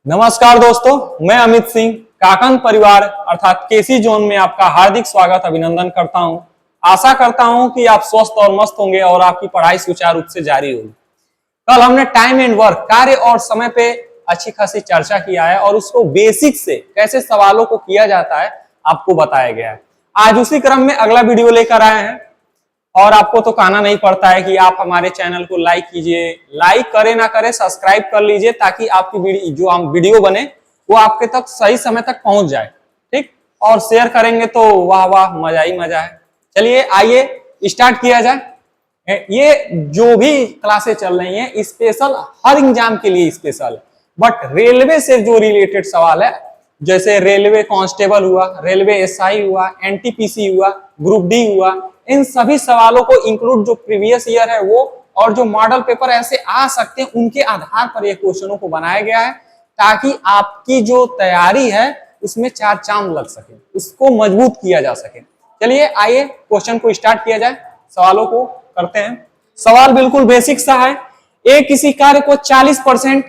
नमस्कार दोस्तों, मैं अमित सिंह काकन परिवार अर्थात केसी जोन में आपका हार्दिक स्वागत अभिनंदन करता हूं। आशा करता हूं कि आप स्वस्थ और मस्त होंगे और आपकी पढ़ाई सुचारू रूप से जारी होगी। कल हमने टाइम एंड वर्क, कार्य और समय पे अच्छी खासी चर्चा किया है और उसको बेसिक से कैसे सवालों को किया जाता है आपको बताया गया है। आज उसी क्रम में अगला वीडियो लेकर आए हैं और आपको तो कहना नहीं पड़ता है कि आप हमारे चैनल को लाइक कीजिए, लाइक करे ना करे सब्सक्राइब कर लीजिए ताकि आपकी जो हम वीडियो बने वो आपके तक सही समय तक पहुंच जाए। ठीक, और शेयर करेंगे तो वाह वाह, मजा ही मजा है। चलिए आइए स्टार्ट किया जाए। ये जो भी क्लासेस चल रही हैं स्पेशल हर एग्जाम के लिए स्पेशल, बट रेलवे से जो रिलेटेड सवाल है, जैसे रेलवे कांस्टेबल हुआ, रेलवे एसआई हुआ, एनटीपीसी हुआ, ग्रुप डी हुआ, इन सभी सवालों को इंक्लूड जो प्रीवियस ईयर है वो और जो मॉडल पेपर ऐसे आ सकते हैं उनके आधार पर ये क्वेश्चनों को बनाया गया है ताकि आपकी जो तैयारी है उसमें चार चांद लग सके, उसको मजबूत किया जा सके। चलिए आइए क्वेश्चन को स्टार्ट किया जाए, सवालों को करते हैं। सवाल बिल्कुल बेसिक सा है। ए किसी कार्य को 40%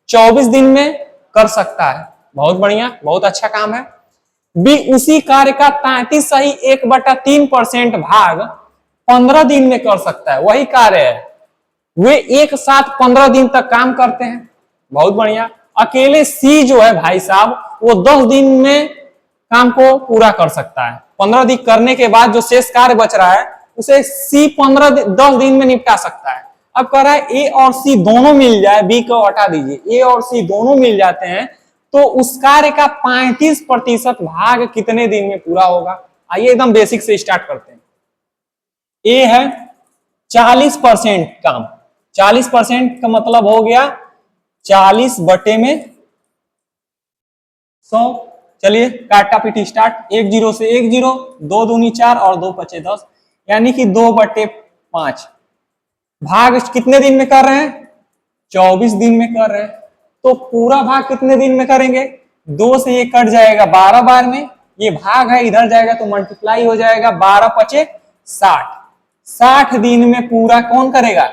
24 दिन में कर सकता है, बहुत बढ़िया, बहुत अच्छा काम है। बी उसी कार्य का 33 सही 1/3% भाग 15 दिन में कर सकता है, वही कार्य है, वे एक साथ 15 दिन तक काम करते हैं, बहुत बढ़िया। अकेले सी जो है भाई साहब वो 10 दिन में काम को पूरा कर सकता है। 15 दिन करने के बाद जो शेष कार्य बच रहा है उसे सी 10 दिन में निपटा सकता है। अब कह रहा है ए और सी दोनों मिल जाए, बी को हटा दीजिए, ए और सी दोनों मिल जाते हैं तो उस कार्य का 35% भाग कितने दिन में पूरा होगा। आइए एकदम बेसिक से स्टार्ट करते हैं। ए है 40% काम, 40% का मतलब हो गया 40 बटे में 100। चलिए काटा पीटी स्टार्ट। 1 0 से 1 0, 2 दूनी 4 और 2 पचे 10, यानी कि 2/5 भाग कितने दिन में कर रहे हैं, 24 दिन में कर रहे हैं। तो पूरा भाग कितने दिन में करेंगे, 2 से ये कट जाएगा 12 बार में, ये भाग है इधर जाएगा तो मल्टीप्लाई हो जाएगा, 12 पचे 60, 60 दिन में पूरा कौन करेगा,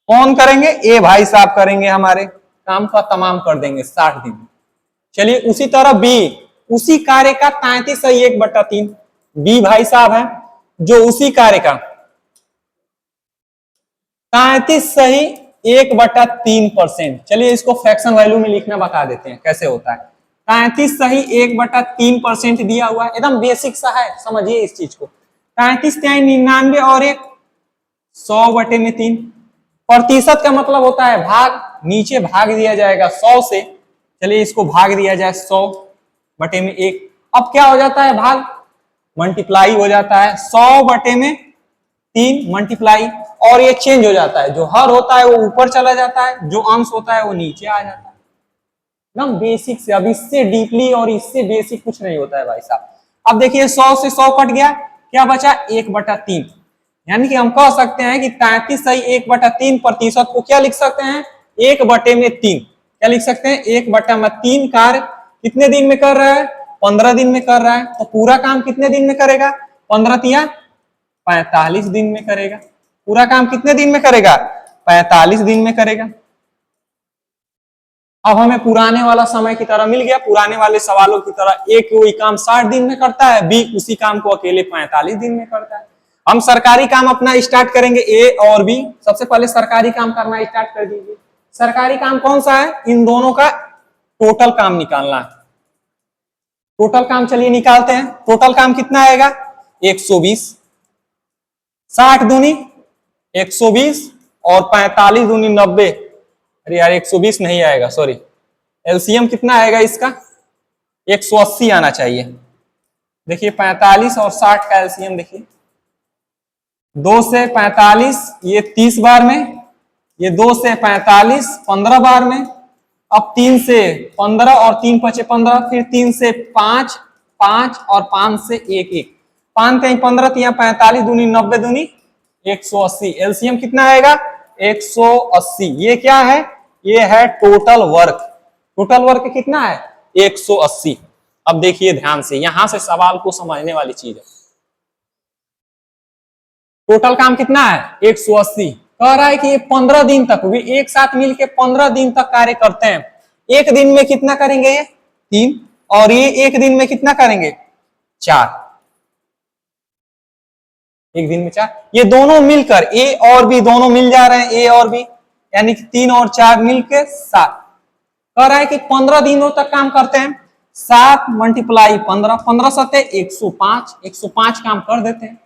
कौन करेंगे, ए भाई साहब करेंगे, हमारे काम का तमाम कर देंगे 60 दिन। चलिए उसी तरह बी उसी कार्य का 33 सही 1/3, बी भाई साहब है जो उसी कार्य का 33 सही 1/3%। चलिए इसको फ्रैक्शन वैल्यू में लिखना बता देते हैं कैसे होता है। 33 सही 1/3% दिया हुआ है, एकदम बेसिक सा है, समझिए इस चीज को। 33 99 और 1 100/3। प्रतिशत का मतलब होता है भाग, नीचे भाग दिया जाएगा 100 से। चलिए इसको भाग दिया जाए 100/1। अब क्या हो जाता है, भाग मल्टीप्लाई हो जाता है, 100/3 मल्टीप्लाई, और ये चेंज हो जाता है, जो हर होता है वो ऊपर चला जाता है, जो अंश होता है वो नीचे आ जाता है। एकदम बेसिक से, अब इससे डीपली और इससे बेसिक कुछ नहीं होता है भाई साहब। अब देखिए 100 से 100 कट गया, क्या बचा 1/3, यानी कि हम कह सकते हैं कि 33 सही 1/3% को क्या लिख सकते हैं, 1/3। क्या लिख सकते हैं, 1/3 कार्य कितने दिन में कर रहा है, 15 दिन में कर रहा है। तो पूरा काम कितने दिन में करेगा, 15 तिया 45 दिन में करेगा। पूरा काम कितने दिन में करेगा, 45 दिन में करेगा। अब हमें पुराने वाला समय की तरह मिल गया, पुराने वाले सवालों की तरह। एक वही काम 60 दिन में करता है, बी उसी काम को अकेले 45 दिन में करता है। हम सरकारी काम अपना स्टार्ट करेंगे, ए और बी। सबसे पहले सरकारी काम करना स्टार्ट कर दीजिए। सरकारी काम कौन सा है, इन दोनों का टोटल काम निकालना है। टोटल काम चलिए निकालते हैं। टोटल काम कितना आएगा, 120, 60 दूनी 120 और 45 दूनी 90। अरे यार 120 नहीं आएगा, सॉरी। एलसीएम कितना आएगा इसका, 180 आना चाहिए। देखिए 45 और 60 का एलसीएम देखिए, 2 से 45 ये 30 बार में, ये 2 से 45 15 बार में। अब 3 से 15 और 3 पचे 15, फिर 3 से 5 5 और 5 से 1 1, 5 3 15 तिया 45 दूनी 90 दूनी 180। एलसीएम कितना आएगा, 180। ये क्या है, ये है टोटल वर्क। टोटल वर्क कितना है, 180। अब देखिए ध्यान से, यहां से सवाल को समझने वाली चीज है। टोटल काम कितना है, 180। कह रहा है कि ये 15 दिन तक, वे एक साथ मिलके 15 दिन तक कार्य करते हैं। एक दिन में कितना करेंगे ये 3, और ये एक दिन में कितना करेंगे 4, एक दिन में 4। ये दोनों मिलकर ए और बी दोनों मिल जा रहे हैं, ए और बी, यानी कि 3 और 4 मिलकर 7। कह रहा है कि 15 दिनों तक काम करते हैं। 7 मल्टीप्लाई 15, 15 सत्ते 105, 105 काम कर देते हैं,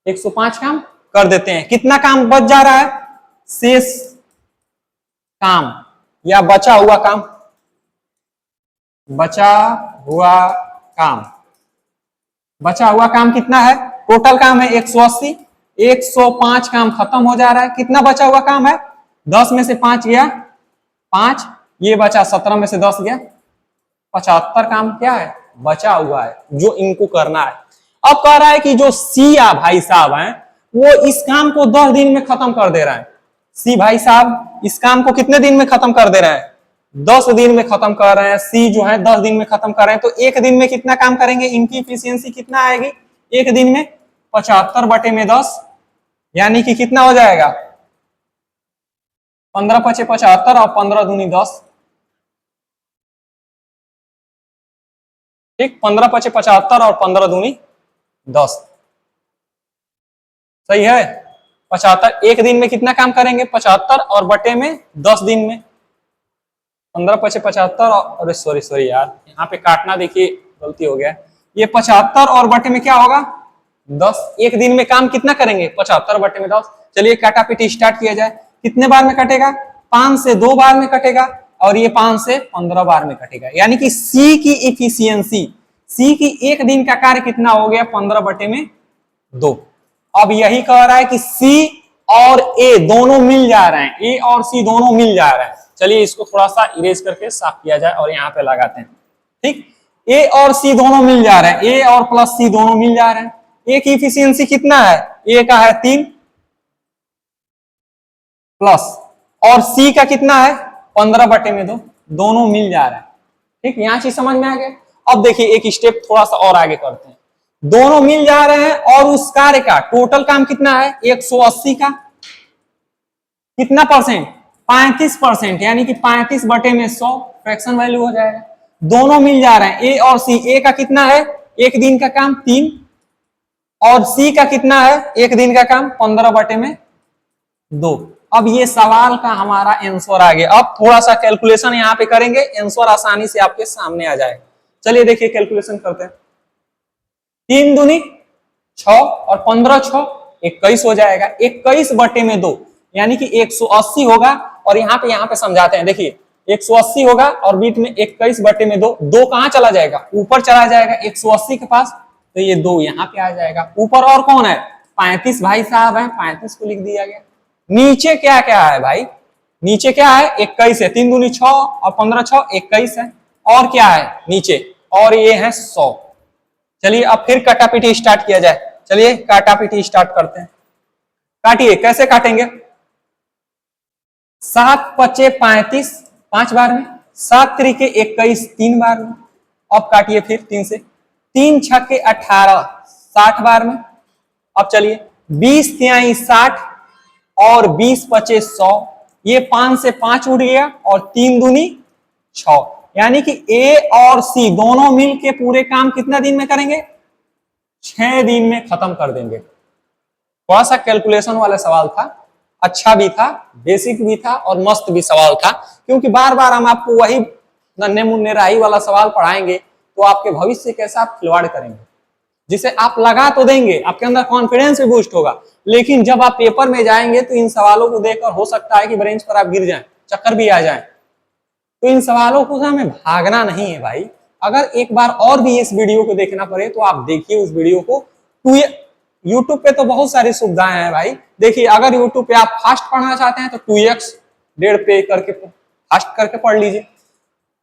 105 काम कर देते हैं। कितना काम बच जा रहा है, शेष काम या बचा हुआ काम, बचा हुआ काम, बचा हुआ काम कितना है, टोटल काम है 180, 105 काम खत्म हो जा रहा है। कितना बचा हुआ काम है, 10 में से 5 गया 5, ये बचा 17 में से 10 गया 75 काम क्या है बचा हुआ है, जो इनको करना है। अब कह रहा है कि जो सी भाई साहब हैं वो इस काम को 10 दिन में खत्म कर दे रहा है। सी भाई साहब इस काम को कितने दिन में खत्म कर दे रहे हैं, 10 दिन में खत्म कर रहे हैं। सी जो है 10 दिन में खत्म कर रहे हैं, तो एक दिन में कितना काम करेंगे, इनकी इफिशियंसी कितना आएगी एक दिन में 75 बटे में 10, यानी कि कितना हो जाएगा 15 पचे 75 और 15 दूनी 10, ठीक, 15 पचे 75 और 15 दूनी 10, सही है। 75 एक दिन में कितना काम करेंगे 75 और बटे में 10 दिन में 15 पचे 75 और सॉरी यार यहाँ पे काटना देखिए गलती हो गया। ये 75 और बटे में क्या होगा 10, एक दिन में काम कितना करेंगे 75 बटे में 10। चलिए काटापीटी स्टार्ट किया जाए। कितने बार में कटेगा, 5 से 2 बार में कटेगा और ये 5 से 15 बार में कटेगा, यानी कि सी की इफिशियंसी, सी की एक दिन का कार्य कितना हो गया 15 बटे में 2। अब यही कह रहा है कि सी और ए दोनों मिल जा रहे हैं, ए और सी दोनों मिल जा रहे हैं। चलिए इसको थोड़ा सा इरेज करके साफ किया जाए और यहाँ पे लगाते हैं, ठीक। ए और सी दोनों मिल जा रहे हैं, ए और प्लस सी दोनों मिल जा रहे हैं। ए की इफिशियंसी कितना है, ए का है 3 प्लस, और सी का कितना है 15 बटे में 2, दोनों मिल जा रहे हैं, ठीक। यहां चीज समझ में आ गया। अब देखिए एक स्टेप थोड़ा सा और आगे करते हैं। दोनों मिल जा रहे हैं और उस कार्य का टोटल काम कितना है 180 का कितना परसेंट 35%, यानी कि 35 बटे में 100 फ्रैक्शन वैल्यू हो जाएगा। दोनों मिल जा रहे हैं ए और सी, ए का कितना है एक दिन का काम 3 और सी का कितना है एक दिन का काम 15 बटे में 2। अब ये सवाल का हमारा आंसर आ गया। अब थोड़ा सा कैलकुलेशन यहाँ पे करेंगे, आंसर आसानी से आपके सामने आ जाएगा। चलिए देखिए कैलकुलेशन करते हैं। 3 दूनी 6 और 15 6 21 हो जाएगा, 21 बटे में 2, यानी कि 180 होगा। और यहाँ पे समझाते हैं, देखिए 180 होगा और बीच में 21 बटे में 2, 2 कहां चला जाएगा ऊपर चला जाएगा 180 के पास, तो ये 2 यहाँ पे आ जाएगा। ऊपर और कौन है 35 भाई साहब है, 35 को लिख दिया गया। नीचे क्या क्या है भाई, नीचे क्या है 21 है, 3 दूनी 6 और 15 6 21 है, और क्या है नीचे, और ये है 100। चलिए अब फिर काटापीटी स्टार्ट किया जाए। चलिए काटापीटी स्टार्ट करते हैं। काटिए, कैसे काटेंगे, 7 पचे 35 5 बार में, 7 त्रिके 21 3 बार में। अब काटिए फिर 3 से, 3 छक्के 18 60 बार में। अब चलिए 20 तिहाई 60 और 20 पचे 100, ये 5 से 5 उड़ गया और 3 दूनी 6, यानी कि ए और सी दोनों मिलके पूरे काम कितना दिन में करेंगे 6 दिन में खत्म कर देंगे। थोड़ा सा कैलकुलेशन वाला सवाल था, अच्छा भी था, बेसिक भी था और मस्त भी सवाल था, क्योंकि बार बार हम आपको वही नन्हे मुन्ने राही वाला सवाल पढ़ाएंगे तो आपके भविष्य के साथ खिलवाड़ करेंगे, जिसे आप लगा तो देंगे, आपके अंदर कॉन्फिडेंस भी बूस्ट होगा, लेकिन जब आप पेपर में जाएंगे तो इन सवालों को देखकर हो सकता है कि बेंच पर आप गिर जाएं, चक्कर भी आ जाए। तो इन सवालों को हमें भागना नहीं है भाई। अगर एक बार और भी इस वीडियो को देखना पड़े तो आप देखिए उस वीडियो को। यूट्यूब पे तो बहुत सारी सुविधाएं हैं भाई। देखिए अगर यूट्यूब पे आप फास्ट पढ़ना चाहते हैं तो 2x 1.5 पे करके फास्ट करके पढ़ लीजिए,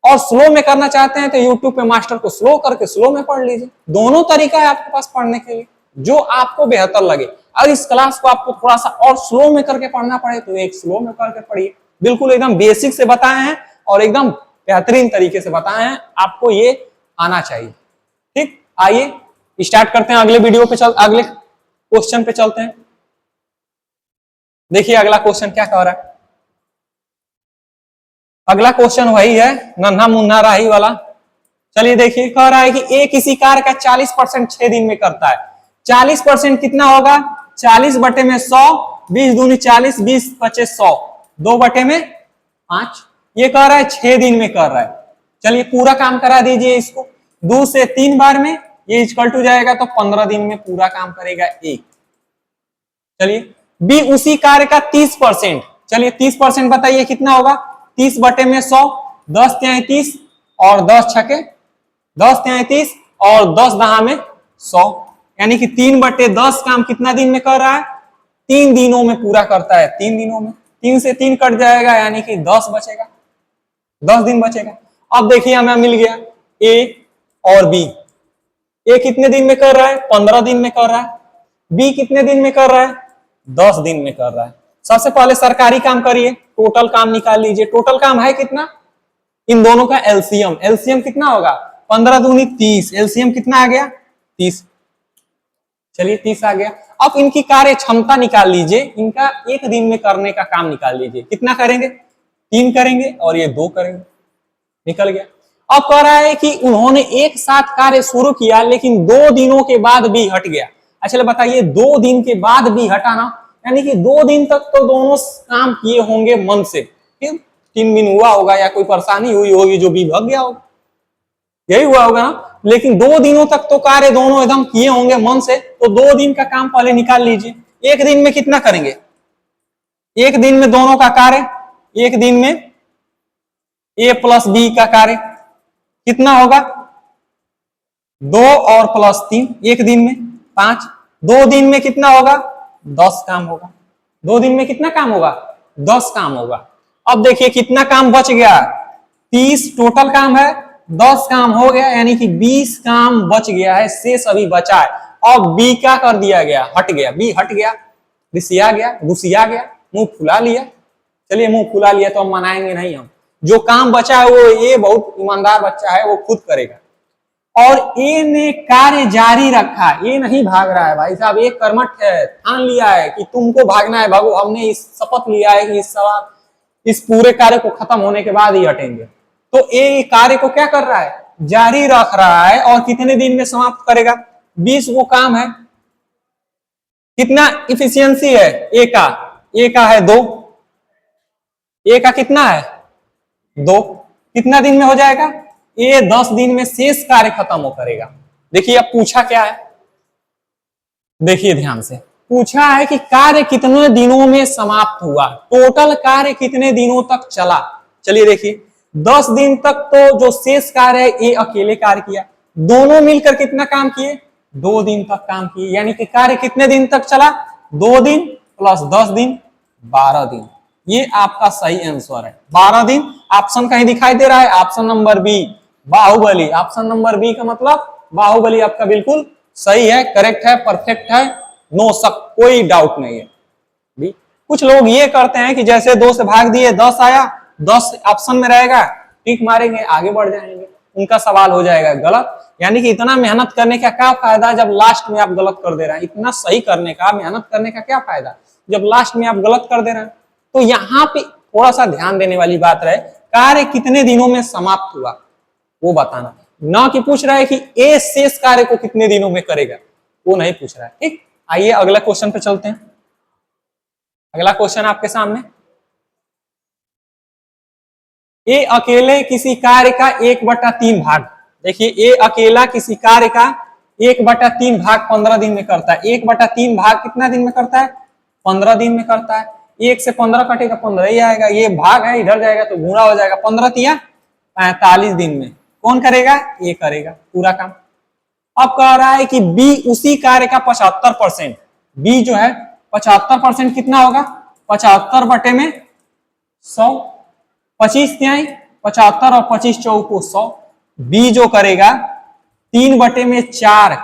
और स्लो में करना चाहते हैं तो यूट्यूब पे मास्टर को स्लो करके स्लो में पढ़ लीजिए। दोनों तरीका है आपके पास पढ़ने के लिए, जो आपको बेहतर लगे। और इस क्लास को आपको थोड़ा सा और स्लो में करके पढ़ना पड़े तो एक स्लो में करके पढ़िए। बिल्कुल एकदम बेसिक से बताए हैं और एकदम बेहतरीन तरीके से बताए हैं, आपको ये आना चाहिए। ठीक, आइए स्टार्ट करते हैं। अगले वीडियो पे अगले क्वेश्चन पे चलते हैं। देखिए अगला क्वेश्चन क्या कह रहा है। अगला क्वेश्चन वही है, नन्हा मुन्ना राही वाला। चलिए देखिए, कह रहा है कि ए किसी कार्य का 40% 6 दिन में करता है। 40% कितना होगा? 40 बटे में 100, 20 दूनी 40, 20 पचे 100, 2 बटे में 5। ये कह रहा है 6 दिन में कर रहा है। चलिए पूरा काम करा दीजिए इसको, 2 से 3 बार में ये इक्वल टू जाएगा तो 15 दिन में पूरा काम करेगा एक। चलिए बी उसी कार्य का 30%, चलिए 30% बताइए कितना होगा? 30 बटे में 100, 10 तिहाई 30 और 10 छके 10 तिहाई 30 और 10 दहा में 100, यानी कि 3 बटे 10 काम कितना दिन में कर रहा है? 3 दिनों में पूरा करता है। 3 दिनों में 3 से 3 कट जाएगा, यानी कि 10 बचेगा, 10 दिन बचेगा। अब देखिए हमें मिल गया ए और बी। ए कितने दिन में कर रहा है? 15 दिन में कर रहा है। बी कितने दिन में कर रहा है? 10 दिन में कर रहा है। सबसे पहले सरकारी काम करिए, टोटल काम निकाल लीजिए। टोटल काम है कितना? इन दोनों का एलसीएम, एलसीएम कितना होगा? 15 दूनी 30, एलसीएम कितना आ गया? 30। चलिए 30 आ गया। अब इनकी कार्य क्षमता निकाल लीजिए, इनका एक दिन में करने का काम निकाल लीजिए। कितना करेंगे? 3 करेंगे और ये 2 करेंगे, निकल गया। अब कह रहा है कि उन्होंने एक साथ कार्य शुरू किया लेकिन 2 दिनों के बाद भी हट गया। अच्छा बताइए, 2 दिन के बाद भी हटाना, यानी कि 2 दिन तक तो दोनों काम किए होंगे मन से, 3 दिन हुआ होगा या कोई परेशानी हुई होगी जो भी भग गया होगा, यही हुआ होगा ना। लेकिन 2 दिनों तक तो कार्य दोनों एकदम किए होंगे मन से, तो 2 दिन का काम पहले निकाल लीजिए। एक दिन में कितना करेंगे? एक दिन में दोनों का कार्य, एक दिन में ए प्लस बी का कार्य कितना होगा? 2 और प्लस 3, एक दिन में 5। 2 दिन में कितना होगा? 10 काम होगा। 2 दिन में कितना काम होगा? 10 काम होगा। अब देखिए कितना काम बच गया? 30 टोटल काम है, 10 काम हो गया, यानी कि 20 काम बच गया है, शेष अभी बचा है। अब बी क्या कर दिया गया? हट गया। बी हट गया, रिसिया गया, गुसिया गया, मुंह फुला लिया। चलिए मुंह फुला लिया तो हम मनाएंगे नहीं, हम जो काम बचा है वो ये बहुत ईमानदार बच्चा है, वो खुद करेगा। और ए ने कार्य जारी रखा, ये नहीं भाग रहा है भाई साहब, ये कर्मठ है, ठान लिया है कि तुमको भागना है भागो। हमने इस शपथ लिया है कि इस पूरे कार्य को खत्म होने के बाद ही हटेंगे। तो ए कार्य को क्या कर रहा है? जारी रख रहा है। और कितने दिन में समाप्त करेगा? 20 वो काम है। कितना इफिशियंसी है ए का? ए का है 2, ए का कितना है? 2। कितना दिन में हो जाएगा? ये 10 दिन में शेष कार्य खत्म हो करेगा। देखिए अब पूछा क्या है, देखिए ध्यान से पूछा है कि कार्य कितने दिनों में समाप्त हुआ, टोटल कार्य कितने दिनों तक चला। चलिए देखिए 10 दिन तक तो जो शेष कार्य है ये अकेले कार्य किया, दोनों मिलकर कितना काम किए? 2 दिन तक काम किए, यानी कि कार्य कितने दिन तक चला? 2 दिन प्लस 10 दिन 12 दिन। ये आपका सही आंसर है, 12 दिन। ऑप्शन कहीं दिखाई दे रहा है? Option number B Baahubali. Option number B का मतलब बाहुबली आपका बिल्कुल सही है, करेक्ट है, परफेक्ट है, नो शक, कोई डाउट नहीं है। भी कुछ लोग ये करते हैं कि जैसे 2 से भाग दिए 10 आया, 10 ऑप्शन में रहेगा, टिक मारेंगे आगे बढ़ जाएंगे, उनका सवाल हो जाएगा गलत। यानी कि इतना मेहनत करने का क्या फायदा जब लास्ट में आप गलत कर दे रहे हैं? इतना सही करने का, मेहनत करने का क्या फायदा जब लास्ट में आप गलत कर दे रहे हैं? तो यहाँ पे थोड़ा सा ध्यान देने वाली बात रहे, कार्य कितने दिनों में समाप्त हुआ वो बताना, ना कि पूछ रहा है कि ए शेष कार्य को कितने दिनों में करेगा, वो नहीं पूछ रहा है। ठीक, आइए अगला क्वेश्चन पे चलते हैं। अगला क्वेश्चन आपके सामने, ए अकेले किसी कार्य का 1/3 भाग, देखिए ए अकेला किसी कार्य का 1/3 भाग 15 दिन में करता है। 1/3 भाग कितना दिन में करता है? 15 दिन में करता है। 1 से 15 कटेगा 15 ही आएगा, ये भाग है इधर जाएगा तो गुणा हो जाएगा, 15 तिया 45 दिन में कौन करेगा? ये करेगा पूरा काम। अब कह रहा है कि बी उसी कार्य का 75%, बी जो है 75% कितना होगा? 75 बटे में 100, 25 तिहाई 75 और 25 चौको 100। बी जो करेगा 3 बटे में 4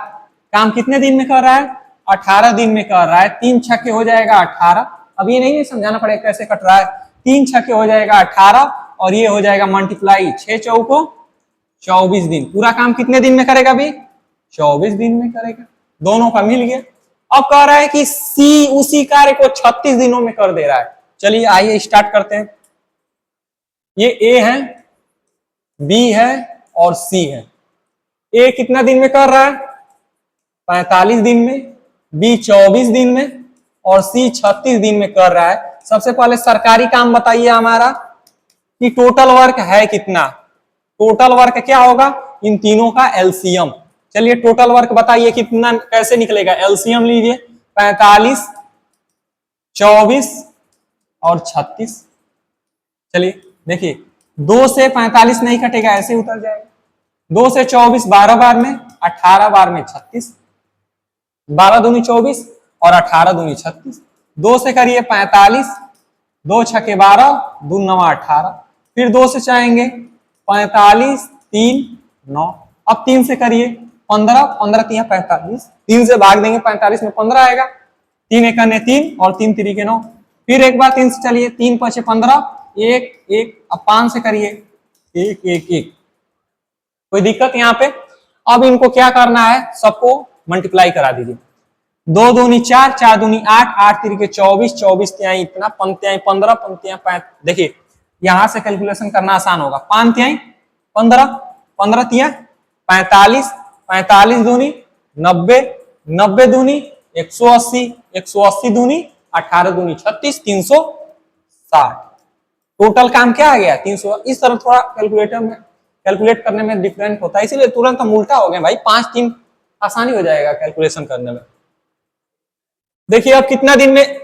काम कितने दिन में कर रहा है? 18 दिन में कर रहा है। 3 छक्के हो जाएगा 18। अब ये नहीं समझाना पड़ेगा कैसे कट रहा है, 3 छक्के हो जाएगा 18 और ये हो जाएगा मल्टीप्लाई 6 चौको 24 दिन। पूरा काम कितने दिन में करेगा? भी 24 दिन में करेगा, दोनों का मिल गया। अब कह रहा है कि सी उसी कार्य को 36 दिनों में कर दे रहा है। चलिए आइए स्टार्ट करते हैं। ये ए है, बी है और सी है। ए कितना दिन में कर रहा है? 45 दिन में, बी 24 दिन में और सी 36 दिन में कर रहा है। सबसे पहले सरकारी काम बताइए हमारा कि टोटल वर्क है कितना। टोटल वर्क क्या होगा? इन तीनों का एलसीएम। चलिए टोटल वर्क बताइए कितना, कैसे निकलेगा? एलसीएम लीजिए, 45, 24 और 36। चलिए देखिए, 2 से 45 नहीं कटेगा, ऐसे उतर जाएगा। 2 से 24 12 बार में, 18 बार में 36, 12 दूनी 24 और 18 दूनी 36। 2 से करिए 45, 2 छके 12, 2 नवा 18। फिर 2 से चाहेंगे 45, 3 9। अब 3 से करिए 15, 15 3 45। 3 से भाग देंगे 45 में 15 आएगा। 3 एक 3 और 3 3 9। फिर एक बार 3 से चलिए, 3 5 15, 1 1। अब 5 से करिए 1 1 1। कोई दिक्कत यहाँ पे? अब इनको क्या करना है? सबको मल्टीप्लाई करा दीजिए। 2 दूनी 4, 4 दूनी 8, 8 3 24, 24 तिहाई इतना, पंक्तियां 15, पंक्तियां 5। देखिए यहां से कैलकुलेशन करना आसान होगा। 5 तिहाई 15, 15 तिहाई 45, 45 दूनी 90, 90 दूनी 180, 180 दूनी 18 दूनी 36, 360। टोटल काम क्या आ गया? 300। इस तरह थोड़ा कैलकुलेटर में कैलकुलेट करने में डिफरेंट होता है, इसीलिए तुरंत हम उल्टा हो गए भाई। 5 3 आसानी हो जाएगा कैलकुलेशन करने में। देखिए अब कितना दिन में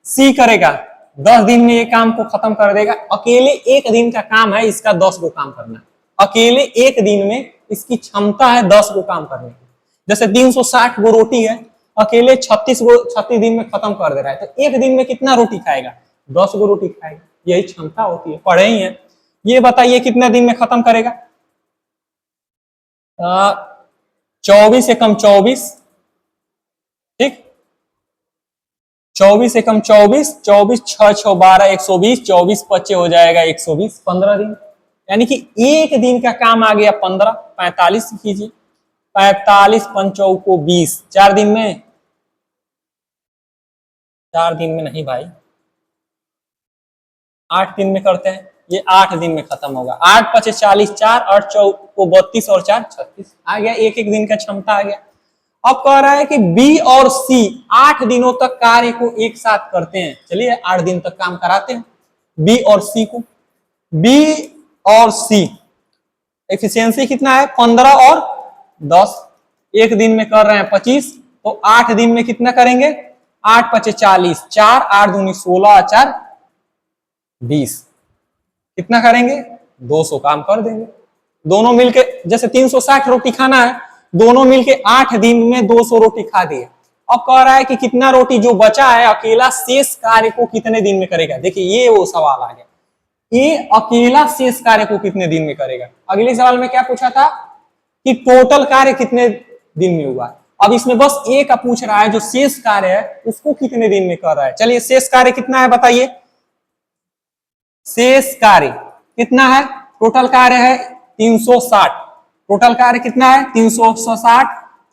सी करेगा? 10 दिन में ये काम को खत्म कर देगा। अकेले एक दिन का काम है इसका 10 गो काम करना है। अकेले एक दिन में इसकी क्षमता है 10 गो काम करने की। जैसे 360 गो रोटी है, अकेले 36 दिन में खत्म कर दे रहा है, तो एक दिन में कितना रोटी खाएगा? 10 गो रोटी खाएगा। यही क्षमता होती है, पढ़े ही है। ये बताइए कितना दिन में खत्म करेगा? 24 एकम 24, ठीक, 24 एकम 24, 24 6 6 12, 120, 24 25 हो जाएगा 120, 15 दिन। यानी कि एक दिन का काम आ गया 15। 45 कीजिए, 45 पंचौ को 20, 4 दिन में, 4 दिन में नहीं भाई, 8 दिन में करते हैं। ये 8 दिन में खत्म होगा। 8 5 40, 4 8 चौ को 32 और 4 36 आ गया। एक एक दिन का क्षमता आ गया। अब कह रहा है कि बी और सी 8 दिनों तक कार्य को एक साथ करते हैं। चलिए 8 दिन तक काम कराते हैं बी और सी को। बी और सी एफिशिएंसी कितना है? 15 और 10। एक दिन में कर रहे हैं 25, तो 8 दिन में कितना करेंगे? 8 5 40, 4 8 दूनी 16, 4 20। कितना करेंगे? 200 काम कर देंगे दोनों मिलके। जैसे 360 रोटी खाना है, दोनों मिलके 8 दिन में 200 रोटी खा दिए। अब कह रहा है कि कितना रोटी जो बचा है अकेला शेष कार्य को कितने दिन में करेगा। देखिए ये वो सवाल आ गया, ये अकेला शेष कार्य को कितने दिन में करेगा। अगले सवाल में क्या पूछा था कि टोटल कार्य कितने दिन में हुआ। अब इसमें बस एक का पूछ रहा है जो शेष कार्य है उसको कितने दिन में कर रहा है। चलिए शेष कार्य कितना है बताइए। शेष कार्य कितना है? टोटल कार्य है 360। टोटल कार्य कितना है? 360,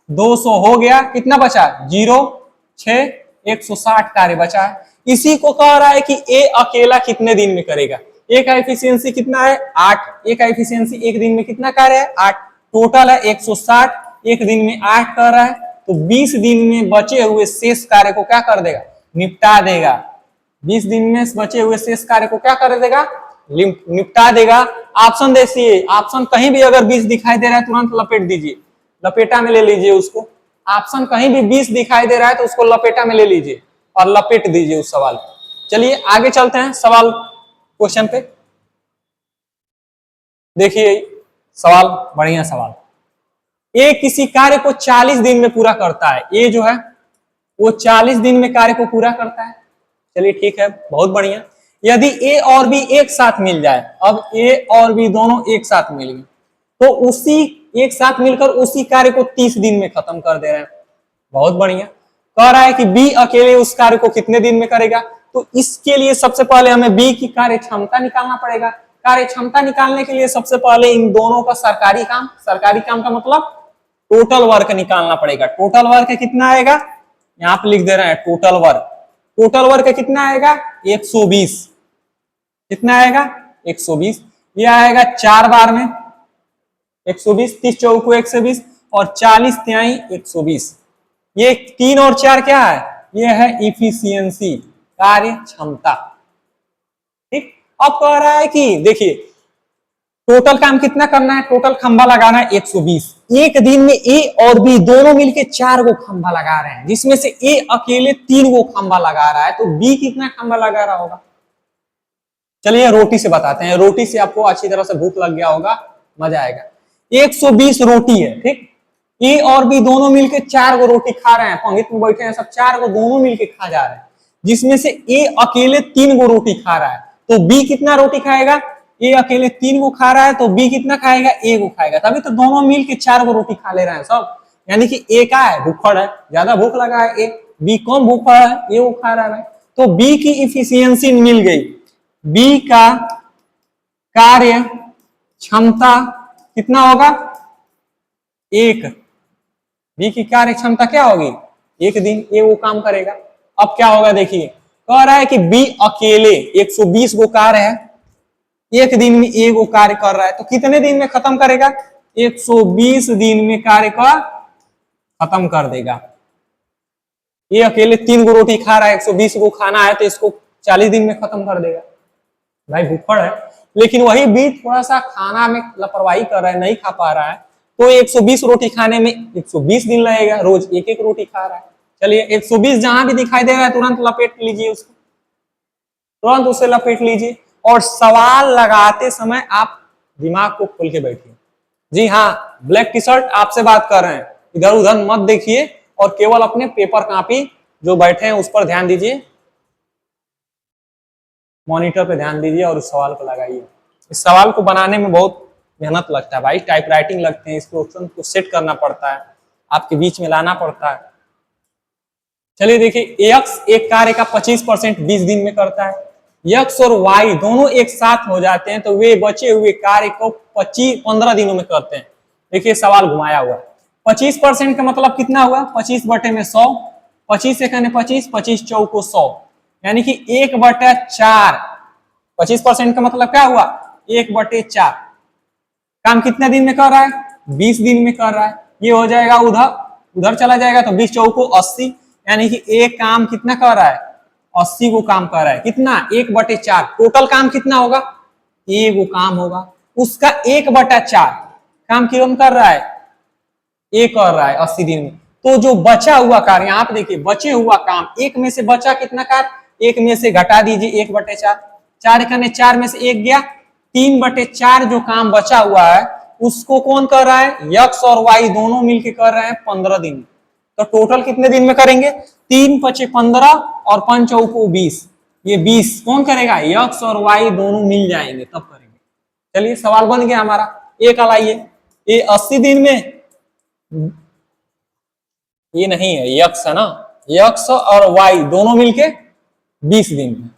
200 हो गया, कितना बचा? 0 6 160 कार्य बचा है। इसी को कह रहा है कि ए अकेला कितने दिन में करेगा। ए का एफिशिएंसी कितना है? 8। ए का एफिशिएंसी एक दिन में कितना कार्य है? 8। टोटल है 160, एक दिन में 8 कर रहा है, तो 20 दिन में बचे हुए शेष कार्य को क्या कर देगा? निपटा देगा। 20 दिन में बचे हुए शेष कार्य को क्या कर देगा? निपटा देगा। ऑप्शन देखिए, ऑप्शन कहीं भी अगर 20 दिखाई दे रहा है तुरंत लपेट दीजिए, लपेटा में ले लीजिए उसको। ऑप्शन कहीं भी 20 दिखाई दे रहा है तो उसको लपेटा में ले लीजिए और लपेट दीजिए उस सवाल को। चलिए आगे चलते हैं सवाल क्वेश्चन पे। देखिए सवाल, बढ़िया सवाल। ए किसी कार्य को 40 दिन में पूरा करता है। ए जो है वो 40 दिन में कार्य को पूरा करता है। चलिए ठीक है, बहुत बढ़िया। यदि ए और बी एक साथ मिल जाए, अब ए और बी दोनों एक साथ मिल गए तो उसी एक साथ मिलकर उसी कार्य को 30 दिन में खत्म कर दे रहे हैं। बहुत बढ़िया। कह रहा है कि बी अकेले उस कार्य को कितने दिन में करेगा। तो इसके लिए सबसे पहले हमें बी की कार्य क्षमता निकालना पड़ेगा। कार्य क्षमता निकालने के लिए सबसे पहले इन दोनों का सरकारी काम का मतलब टोटल वर्क निकालना पड़ेगा। टोटल वर्क कितना आएगा? यहां पे लिख दे रहे हैं टोटल वर्क। टोटल वर्क कितना आएगा? 120। कितना आएगा? 120। ये आएगा 4 बार में 120, 30 चौको 120 और 40 तिहाई 120। ये 3 और 4 क्या है? ये है इफिशियंसी, कार्य क्षमता। ठीक, अब कह रहा है कि देखिए टोटल काम कितना करना है, टोटल खंभा लगाना है 120। एक दिन में ए और बी दोनों मिलके 4 गो खंभा लगा रहे हैं, जिसमें से ए अकेले 3 गो खंभा लगा रहा है, तो बी कितना खंभा लगा रहा होगा? चलिए रोटी से बताते हैं, रोटी से आपको अच्छी तरह से भूख लग गया होगा, मजा आएगा। 120 रोटी है, ठीक, ए और बी दोनों मिलके 4 गो रोटी खा रहे हैं, पंक्ति में बैठे हैं सब, 4 गो दोनों मिलके खा जा रहे हैं, जिसमें से ए अकेले 3 गो रोटी खा रहा है, तो बी कितना रोटी खाएगा? ए अकेले 3 गो खा रहा है, तो बी कितना खाएगा? ए गो खाएगा, तभी तो दोनों मिलके 4 गो रोटी खा ले रहे हैं सब। यानी कि ए का है भूखड़ है, ज्यादा भूख लगा है ए, बी कम भूखड़ है, ए वो खा रहा है, तो बी की इफिशियंसी मिल गई। बी का कार्य क्षमता कितना होगा? 1। बी की कार्य क्षमता क्या होगी? 1 दिन ए वो काम करेगा। अब क्या होगा देखिए, कह रहा है कि बी अकेले 120 गो कार्य है, एक दिन में ए गो कार्य कर रहा है, तो कितने दिन में खत्म करेगा? 120 दिन में कार्य का खत्म कर देगा। ये अकेले 3 गो रोटी खा रहा है, 120 गो खाना है, तो इसको 40 दिन में खत्म कर देगा। भाई भूखड़ है, लेकिन वही बी थोड़ा सा खाना में लापरवाही कर रहा है, नहीं खा पा रहा है, तो 120 रोटी खाने में 120 दिन लगेगा, रोज एक एक रोटी खा रहा है। चलिए 120 जहां भी दिखाई दे रहा है तुरंत लपेट लीजिए उसको, तुरंत उसे लपेट लीजिए, और सवाल लगाते समय आप दिमाग को खोल के बैठिए। जी हाँ, ब्लैक टी शर्ट आपसे बात कर रहे हैं, इधर उधर मत देखिए और केवल अपने पेपर कॉपी जो बैठे हैं उस पर ध्यान दीजिए, मॉनिटर पे ध्यान दीजिए और उस सवाल को लगाइए। इस सवाल को बनाने में बहुत मेहनत लगता है भाई, टाइप राइटिंग लगते हैं, इसको ऑप्शन को सेट करना पड़ता है, आपके बीच में लाना पड़ता है। चलिए देखिए, एक्स एक कार्य का 25% 20 दिन में करता है, एक्स और वाई दोनों एक साथ हो जाते हैं तो वे बचे हुए कार्य को 15 दिनों में करते हैं। देखिए सवाल घुमाया हुआ, 25% का मतलब कितना हुआ? 25 बटे में 100, 25 से 25, 25 चौको 100, यानी कि 1/4। 25% का मतलब क्या हुआ? 1/4। काम कितने दिन में कर रहा है? 20 दिन में कर रहा है। ये हो जाएगा उधर उधर चला जाएगा तो 20 चौको 80, यानी कि एक काम कितना कर रहा है? 80 को काम कर रहा है। कितना? 1/4। टोटल काम कितना होगा? एक वो काम होगा, उसका 1/4 काम क्यों कर रहा है? एक कर रहा है 80 दिन में। तो जो बचा हुआ कार्य, यहाँ पे देखिए बचे हुआ काम, एक में से बचा कितना कार्य? एक में से घटा दीजिए 1/4, 4 करने 4 में से 1 गया, 3/4 जो काम बचा हुआ है उसको कौन कर रहा है? एक्स और वाई दोनों मिलके कर रहे हैं 15 दिन। तो टोटल कितने दिन में करेंगे? 3 × 5 = 15 और 5 चौको 20। ये 20 कौन करेगा? एक्स और वाई दोनों मिल जाएंगे तब करेंगे। चलिए सवाल बन गया हमारा। एक लाइए, ये 80 दिन में, ये नहीं है यक्स है ना, यक्स और वाई दोनों मिलके 20 दिन में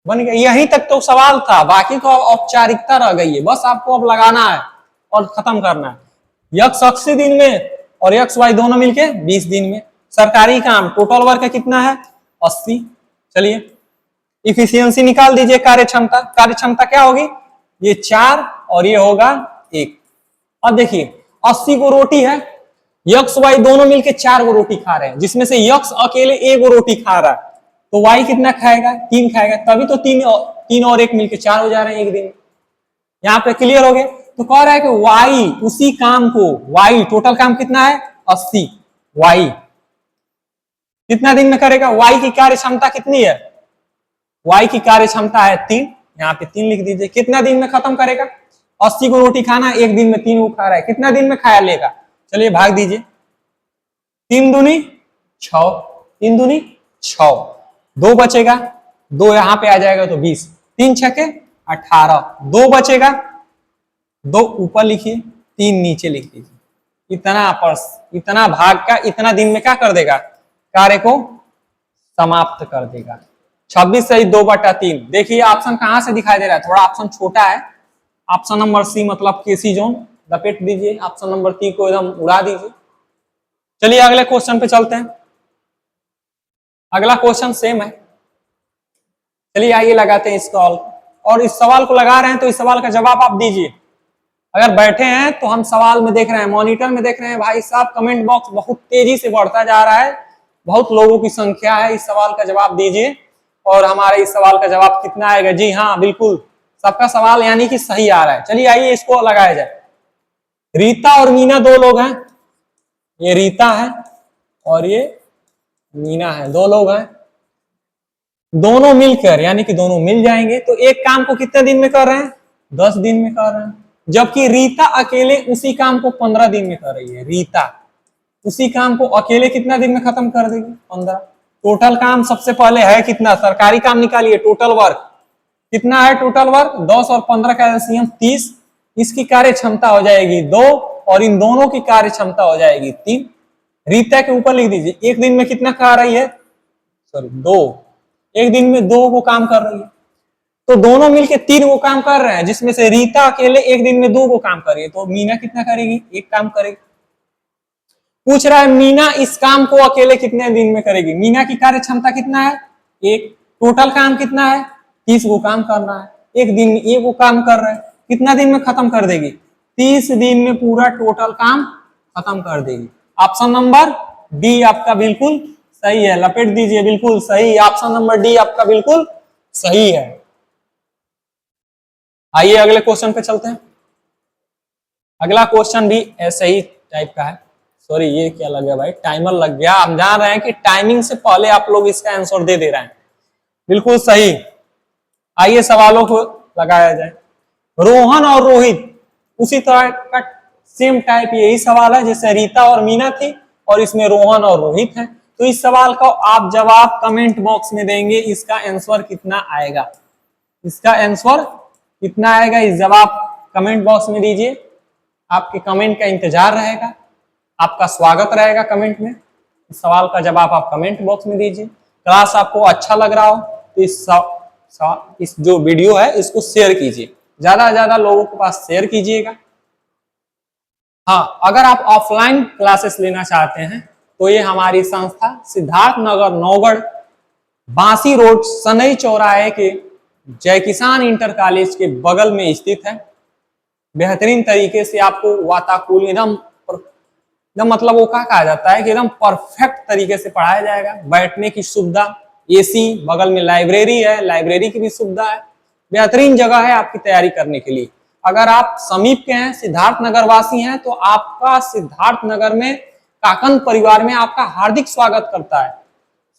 बन गया। यहीं तक तो सवाल था, बाकी तो औपचारिकता रह गई है, बस आपको अब लगाना है और खत्म करना है। यक्स 80 दिन में और यक्स वाई दोनों मिलके 20 दिन में। सरकारी काम टोटल वर्क कितना है? 80। चलिए इफिशियंसी निकाल दीजिए, कार्य क्षमता। कार्य क्षमता क्या होगी? ये 4 और ये होगा 1। अब देखिए 80 को रोटी है, यक्स वाई दोनों मिलके 4 गो रोटी खा रहे हैं, जिसमें से यक्स अकेले 1 गो रोटी खा रहा है, तो वाई कितना खाएगा? 3 खाएगा, तभी तो 3 और 1 मिलके 4 हो जा रहे हैं एक दिन। यहाँ पे क्लियर हो गए? तो कह रहा है कि वाई उसी काम को, वाई टोटल काम कितना है? 80। वाई कितना दिन में करेगा? वाई की कार्य क्षमता कितनी है? वाई की कार्य क्षमता है 3, यहाँ पे 3 लिख दीजिए। कितना दिन में खत्म करेगा? 80 को रोटी खाना, एक दिन में 3 को खा रहा है, कितना दिन में खाया लेगा? चलिए भाग दीजिए, 3 दूनी 6, 3 दूनी 6, 2 बचेगा, 2 यहाँ पे आ जाएगा तो 20, 3 छके 18, 2 बचेगा, 2 ऊपर लिखिए, 3 नीचे लिख दीजिए। इतना भाग का इतना दिन में क्या कर देगा? कार्य को समाप्त कर देगा। 26 सही 2/3। देखिए ऑप्शन कहां से दिखाई दे रहा है? थोड़ा ऑप्शन छोटा है, ऑप्शन नंबर सी मतलब केसी जोन, लपेट दीजिए, ऑप्शन नंबर 3 को एकदम उड़ा दीजिए। चलिए अगले क्वेश्चन पे चलते हैं। अगला क्वेश्चन सेम है, चलिए आइए लगाते हैं इसको और इस सवाल को लगा रहे हैं तो इस सवाल का जवाब आप दीजिए। अगर बैठे हैं तो हम सवाल में देख रहे हैं, मॉनिटर में देख रहे हैं, भाई साहब कमेंट बॉक्स बहुत तेजी से बढ़ता जा रहा है, बहुत लोगों की संख्या है, इस सवाल का जवाब दीजिए। और हमारे इस सवाल का जवाब कितना आएगा? जी हाँ, बिल्कुल सबका सवाल यानी कि सही आ रहा है। चलिए आइए इसको लगाया जाए। रीता और मीना दो लोग हैं, ये रीता है और ये मीना है, दो लोग हैं। दोनों मिलकर यानी कि दोनों मिल जाएंगे तो एक काम को कितने दिन में कर रहे हैं? 10 दिन में कर रहे हैं। जबकि रीता अकेले उसी काम को 15 दिन में कर रही है। रीता उसी काम को अकेले कितना दिन में खत्म कर देगी? 15। टोटल काम सबसे पहले है कितना? सरकारी काम निकालिए, टोटल वर्क कितना है? टोटल वर्क 10 और 15 का एलसीएम 30। इसकी कार्य क्षमता हो जाएगी 2 और इन दोनों की कार्य क्षमता हो जाएगी 3। रीता के ऊपर लिख दीजिए, एक दिन में कितना कर रही है? सॉरी 2, एक दिन में 2 को काम कर रही है। तो दोनों मिलके 3 को काम कर रहे हैं, जिसमें से रीता अकेले एक दिन में 2 को काम कर रही है। तो मीना कितना करेगी? 1 काम करेगी। पूछ रहा है मीना इस काम को अकेले कितने दिन में करेगी? मीना की कार्य क्षमता कितना है? 1। टोटल काम कितना है? 30 को काम करना है। एक दिन में 1 को काम कर रहे हैं, कितना दिन में खत्म कर देगी? 30 दिन में पूरा टोटल काम खत्म कर देगी। ऑप्शन नंबर डी आपका बिल्कुल सही है, लपेट दीजिए, बिल्कुल सही। ऑप्शन नंबर डी आपका बिल्कुल सही है। आइए अगले क्वेश्चन पे चलते हैं। अगला क्वेश्चन भी ऐसे ही टाइप का है। सॉरी ये क्या लग गया भाई? टाइमर लग गया। हम जान रहे हैं कि टाइमिंग से पहले आप लोग इसका आंसर दे रहे हैं, बिल्कुल सही। आइए सवालों को लगाया जाए। रोहन और रोहित उसी तरह का सेम टाइप यही सवाल है जैसे रीता और मीना थी, और इसमें रोहन और रोहित है। तो इस सवाल का आप जवाब कमेंट बॉक्स में देंगे। इसका आंसर कितना आएगा? इसका आंसर कितना आएगा? इस जवाब कमेंट बॉक्स में दीजिए। आपके कमेंट का इंतजार रहेगा, आपका स्वागत रहेगा कमेंट में। इस सवाल का जवाब आप कमेंट बॉक्स में दीजिए। क्लास आपको अच्छा लग रहा हो तो इस जो वीडियो है इसको शेयर कीजिए, ज्यादा से ज्यादा लोगों के पास शेयर कीजिएगा। हाँ, अगर आप ऑफलाइन क्लासेस लेना चाहते हैं तो ये हमारी संस्था सिद्धार्थ नगर नौगढ़ बांसी रोड सनई चौराहे के जय किसान इंटर कॉलेज के बगल में स्थित है। बेहतरीन तरीके से आपको वातानुकूल एकदम मतलब वो क्या कहा जाता है कि एकदम परफेक्ट तरीके से पढ़ाया जाएगा। बैठने की सुविधा, एसी, बगल में लाइब्रेरी है, लाइब्रेरी की भी सुविधा है। बेहतरीन जगह है आपकी तैयारी करने के लिए। अगर आप समीप के हैं, सिद्धार्थ नगर वासी हैं, तो आपका सिद्धार्थ नगर में काकन परिवार में आपका हार्दिक स्वागत करता है।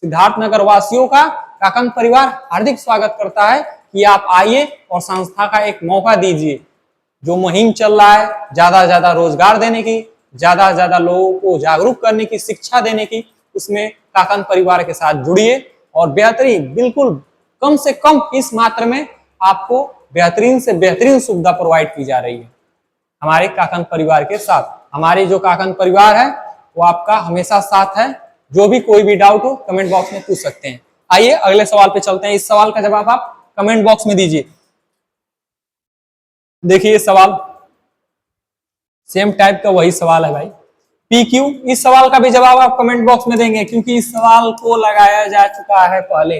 सिद्धार्थ नगर वासियों का काकन परिवार हार्दिक स्वागत करता है कि आप आइए और संस्था का एक मौका दीजिए। जो मुहिम चल रहा है ज्यादा से ज्यादा रोजगार देने की, ज्यादा से ज्यादा लोगों को जागरूक करने की, शिक्षा देने की, उसमें काकन परिवार के साथ जुड़िए और बेहतरीन, बिल्कुल कम से कम इस मात्रा में आपको बेहतरीन से बेहतरीन सुविधा प्रोवाइड की जा रही है हमारे काकन परिवार के साथ। हमारे जो काकन परिवार है वो आपका हमेशा साथ है। जो भी कोई भी डाउट हो कमेंट बॉक्स में पूछ सकते हैं। आइए अगले सवाल पे चलते हैं। इस सवाल का जवाब आप कमेंट बॉक्स में दीजिए। देखिए सवाल सेम टाइप का वही सवाल है भाई, पी क्यू। इस सवाल का भी जवाब आप कमेंट बॉक्स में देंगे क्योंकि इस सवाल को लगाया जा चुका है पहले।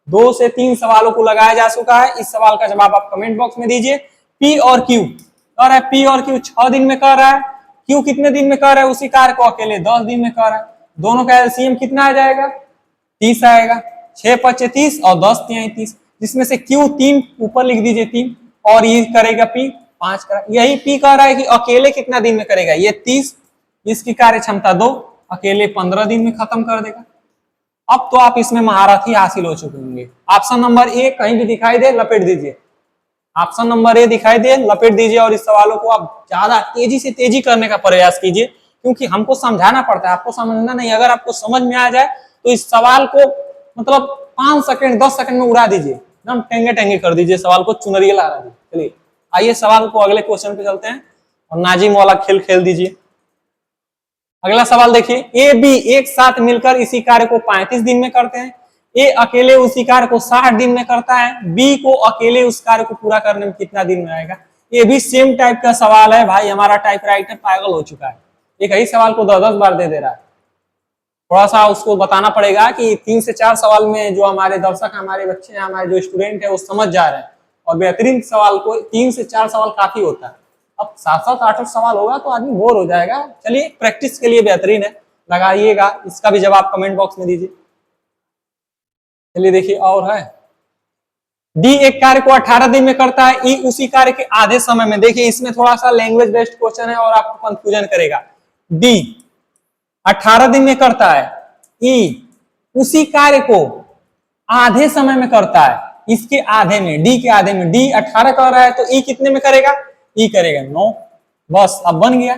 2 से 3 सवालों को लगाया जा चुका है। इस सवाल का जवाब आप कमेंट बॉक्स में दीजिए। पी और क्यू कर रहा है, पी और क्यू 6 दिन में कर रहा है, क्यू कितने दिन में कर रहा है? उसी कार्य को अकेले 10 दिन में कर रहा है। दोनों का एलसीएम कितना आ जाएगा? 30 आएगा। 6 × 5 = 30 और 10 × 3 = 30, जिसमें से क्यू 3 ऊपर लिख दीजिए 3 और ये करेगा पी 5 का। यही पी कह रहा है कि अकेले कितना दिन में करेगा? ये 30, इसकी कार्य क्षमता 2, अकेले 15 दिन में खत्म कर देगा। अब तो आप इसमें महारथी हासिल हो चुके होंगे। ऑप्शन नंबर ए कहीं भी दिखाई दे लपेट दीजिए। ऑप्शन नंबर ए दिखाई दे लपेट दीजिए और इस सवालों को आप ज्यादा तेजी से तेजी करने का प्रयास कीजिए क्योंकि हमको समझाना पड़ता है, आपको समझना नहीं। अगर आपको समझ में आ जाए तो इस सवाल को मतलब 5 सेकंड 10 सेकंड में उड़ा दीजिए, एकदम टेंगे टेंगे कर दीजिए सवाल को, चुनरिया लहरा दीजिए। चलिए आइए सवाल को अगले क्वेश्चन पे चलते हैं और नाजिम वाला खेल खेल दीजिए। अगला सवाल देखिए, ए बी एक साथ मिलकर इसी कार्य को 35 दिन में करते हैं। ए अकेले उसी कार्य को 60 दिन में करता है। बी को अकेले उस कार्य को पूरा करने में कितना दिन में आएगा? ये भी सेम टाइप का सवाल है भाई। हमारा टाइपराइटर पागल हो चुका है, एक ही सवाल को 10-10 बार दे रहा है। थोड़ा सा उसको बताना पड़ेगा कि 3 से 4 सवाल में जो हमारे दर्शक, हमारे बच्चे, हमारे जो स्टूडेंट है वो समझ जा रहे हैं और बेहतरीन सवाल को 3 से 4 सवाल काफी होता है। अब 7-7 8-8 सवाल होगा तो आदमी बोर हो जाएगा। चलिए प्रैक्टिस के लिए बेहतरीन है, लगाइएगा। इसका भी जवाब कमेंट बॉक्स में दीजिए। चलिए देखिए और है, डी एक कार्य को 18 दिन में करता है, ई उसी कार्य के आधे समय में। देखिए इसमें थोड़ा सा लैंग्वेज बेस्ड क्वेश्चन है और आपको कंफ्यूजन करेगा। डी 18 दिन में करता है, ई उसी कार्य को आधे समय में करता है, इसके आधे में, डी के आधे में। डी 18 कर रहा है तो ई कितने में करेगा? ई करेगा 9। बस अब बन गया।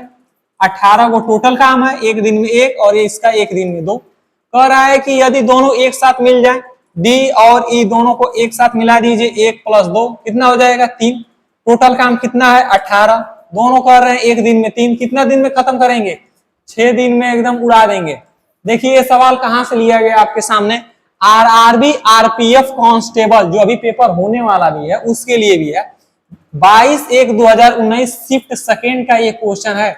18 को टोटल काम है, एक दिन में 1 और इसका एक दिन में 2। कह रहा है कि यदि दोनों एक साथ मिल जाए, डी और ई दोनों को एक साथ मिला दीजिए, 1 + 2 कितना हो जाएगा? 3। टोटल काम कितना है? 18। दोनों कर रहे हैं एक दिन में 3, कितना दिन में खत्म करेंगे? 6 दिन में एकदम उड़ा देंगे। देखिए ये सवाल कहां से लिया गया आपके सामने, आरआरबी आरपीएफ कांस्टेबल जो अभी पेपर होने वाला भी है उसके लिए भी है। 22/1/2019 शिफ्ट सेकेंड का ये क्वेश्चन है।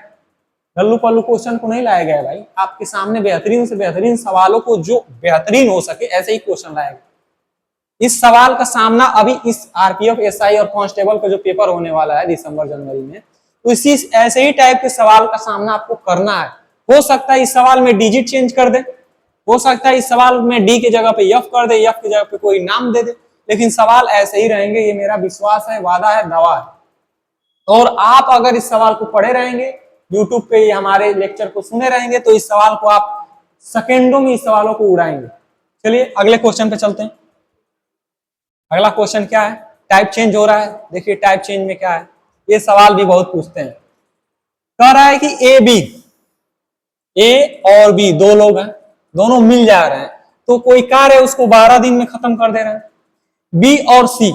लल्लू पल्लू क्वेश्चन को नहीं लाया गया भाई, आपके सामने बेहतरीन से बेहतरीन सवालों को जो बेहतरीन हो सके ऐसे ही क्वेश्चन लाया गया। इस सवाल का सामना अभी इस आरपीएफ एसआई और कांस्टेबल का जो पेपर होने वाला है दिसंबर जनवरी में, तो इसी ऐसे ही टाइप के सवाल का सामना आपको करना है। हो सकता है इस सवाल में डिजिट चेंज कर दे, हो सकता है इस सवाल में डी की जगह पे एफ कर दे, एफ की जगह पे कोई नाम दे दे, लेकिन सवाल ऐसे ही रहेंगे। ये मेरा विश्वास है, वादा है, दावा है। और आप अगर इस सवाल को पढ़े रहेंगे, यूट्यूब पे हमारे लेक्चर को सुने रहेंगे, तो इस सवाल को आप सेकेंडों में इस सवालों को उड़ाएंगे। चलिए अगले क्वेश्चन पे चलते हैं। अगला क्वेश्चन क्या है? टाइप चेंज हो रहा है। देखिए टाइप चेंज में क्या है, ये सवाल भी बहुत पूछते हैं। कह रहा है कि ए और बी दो लोग हैं, दोनों मिल जा रहे हैं, तो कोई कार्य उसको 12 दिन में खत्म कर दे रहे हैं। बी और सी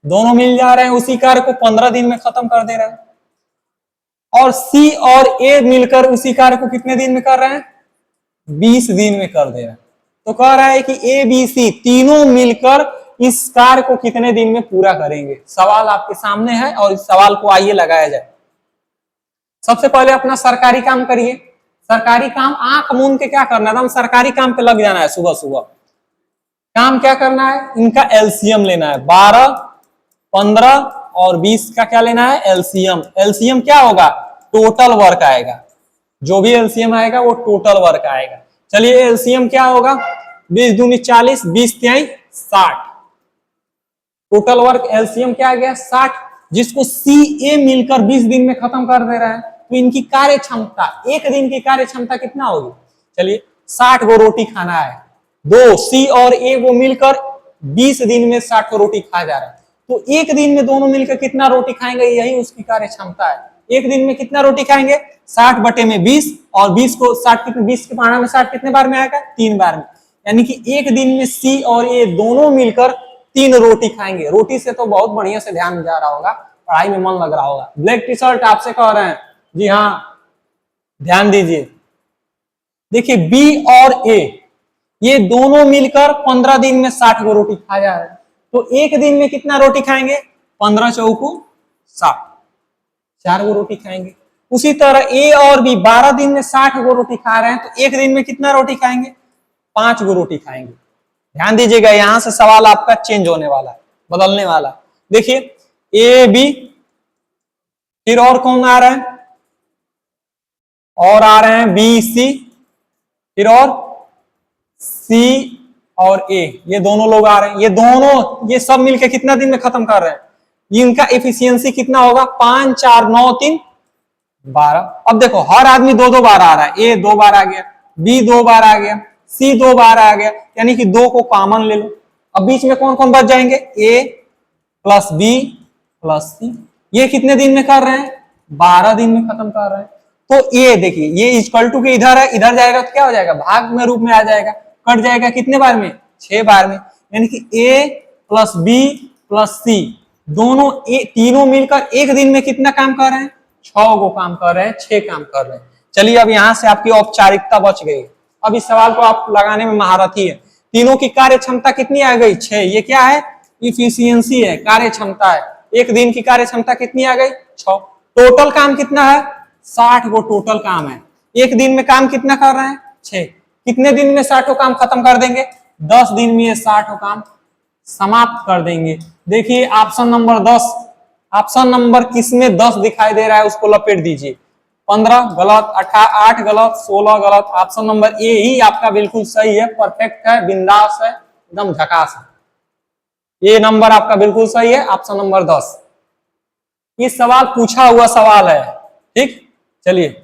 दोनों मिल जा रहे हैं, उसी कार्य को 15 दिन में खत्म कर दे रहे हैं। और सी और ए मिलकर उसी कार्य को कितने दिन में कर रहे हैं? 20 दिन में कर दे रहे हैं। तो कह रहा है कि ए बी सी तीनों मिलकर इस कार्य को कितने दिन में पूरा करेंगे। सवाल आपके सामने है और इस सवाल को आइए लगाया जाए। सबसे पहले अपना सरकारी काम करिए। सरकारी काम आंख मूंद के क्या करना है, हम सरकारी काम पे लग जाना है। सुबह सुबह काम क्या करना है, इनका एलसीएम लेना है। 12, 15 और 20 का क्या लेना है? एलसीएम। एलसीएम क्या होगा? टोटल वर्क आएगा। जो भी एलसीएम आएगा वो टोटल वर्क आएगा। चलिए एलसीएम क्या होगा? 20 दूनी 40, 20 तिहाई 60। टोटल वर्क एलसीएम क्या आ गया? 60, जिसको सी ए मिलकर 20 दिन में खत्म कर दे रहा है। तो इनकी कार्य क्षमता, एक दिन की कार्य क्षमता कितना होगी? चलिए 60 गो रोटी खाना है, दो सी और ए वो मिलकर 20 दिन में 60 को रोटी खा जा रहा है। तो एक दिन में दोनों मिलकर कितना रोटी खाएंगे, यही उसकी कार्य क्षमता है। एक दिन में कितना रोटी खाएंगे? 60/20 और 20 को 60 20 के पाना में 60 कितने बार में आएगा? 3 बार में। यानी कि एक दिन में सी और ए दोनों मिलकर 3 रोटी खाएंगे। रोटी से तो बहुत बढ़िया से ध्यान जा रहा होगा, पढ़ाई में मन लग रहा होगा। ब्लैक टी शर्ट आपसे कह रहे हैं, जी हाँ ध्यान दीजिए। देखिए बी और ए ये दोनों मिलकर 15 दिन में 60 को रोटी खा जा रहे हैं। तो एक दिन में कितना रोटी खाएंगे? 15 चौको 60, 4 गो रोटी खाएंगे। उसी तरह ए और बी 12 दिन में 60 गो रोटी खा रहे हैं, तो एक दिन में कितना रोटी खाएंगे? 5 गो रोटी खाएंगे। ध्यान दीजिएगा, यहां से सवाल आपका चेंज होने वाला है, बदलने वाला है। देखिए ए बी, फिर और कौन आ रहा है? और आ रहे हैं बी सी, फिर और सी और ए, ये दोनों लोग आ रहे हैं। ये दोनों ये सब मिलकर कितना दिन में खत्म कर रहे हैं? इनका एफिशिएंसी कितना होगा? 5 4 9 3 12। अब देखो हर आदमी 2-2 बार आ रहा है। ए 2 बार आ गया, बी 2 बार आ गया, सी 2 बार आ गया, यानी कि 2 को कॉमन ले लो। अब बीच में कौन कौन बच जाएंगे? ए प्लस बी प्लस सी। ये कितने दिन में कर रहे हैं? 12 दिन में खत्म कर रहे हैं। तो ये देखिए ये इक्वल टू के इधर है, इधर जाएगा तो क्या हो जाएगा? भाग में रूप में आ जाएगा, कट जाएगा कितने बार में? 6 बार में। यानी कि ए प्लस बी प्लस सी दोनों तीनों मिलकर एक दिन में कितना काम कर रहे हैं? 6 गो काम कर रहे हैं, 6 काम कर रहे हैं। चलिए अब यहां से आपकी औपचारिकता बच गई। अब इस सवाल को आप लगाने में महारथी है। तीनों की कार्य क्षमता कितनी आ गई? 6। ये क्या है? इफिशियंसी है, कार्य क्षमता है। एक दिन की कार्य क्षमता कितनी आ गई? 6। टोटल काम कितना है? 60 गो टोटल काम है। एक दिन में काम कितना कर रहे हैं? 6। कितने दिन में 60 काम खत्म कर देंगे? 10 दिन में 60 काम समाप्त कर देंगे। देखिए ऑप्शन नंबर 10, ऑप्शन नंबर किसमें 10 दिखाई दे रहा है उसको लपेट दीजिए। 15 गलत, 8 गलत, 16 गलत। ऑप्शन नंबर ए ही आपका बिल्कुल सही है, परफेक्ट है, बिंदास है, एकदम झकास है। ये नंबर आपका बिल्कुल सही है, ऑप्शन नंबर 10। ये सवाल पूछा हुआ सवाल है, ठीक। चलिए,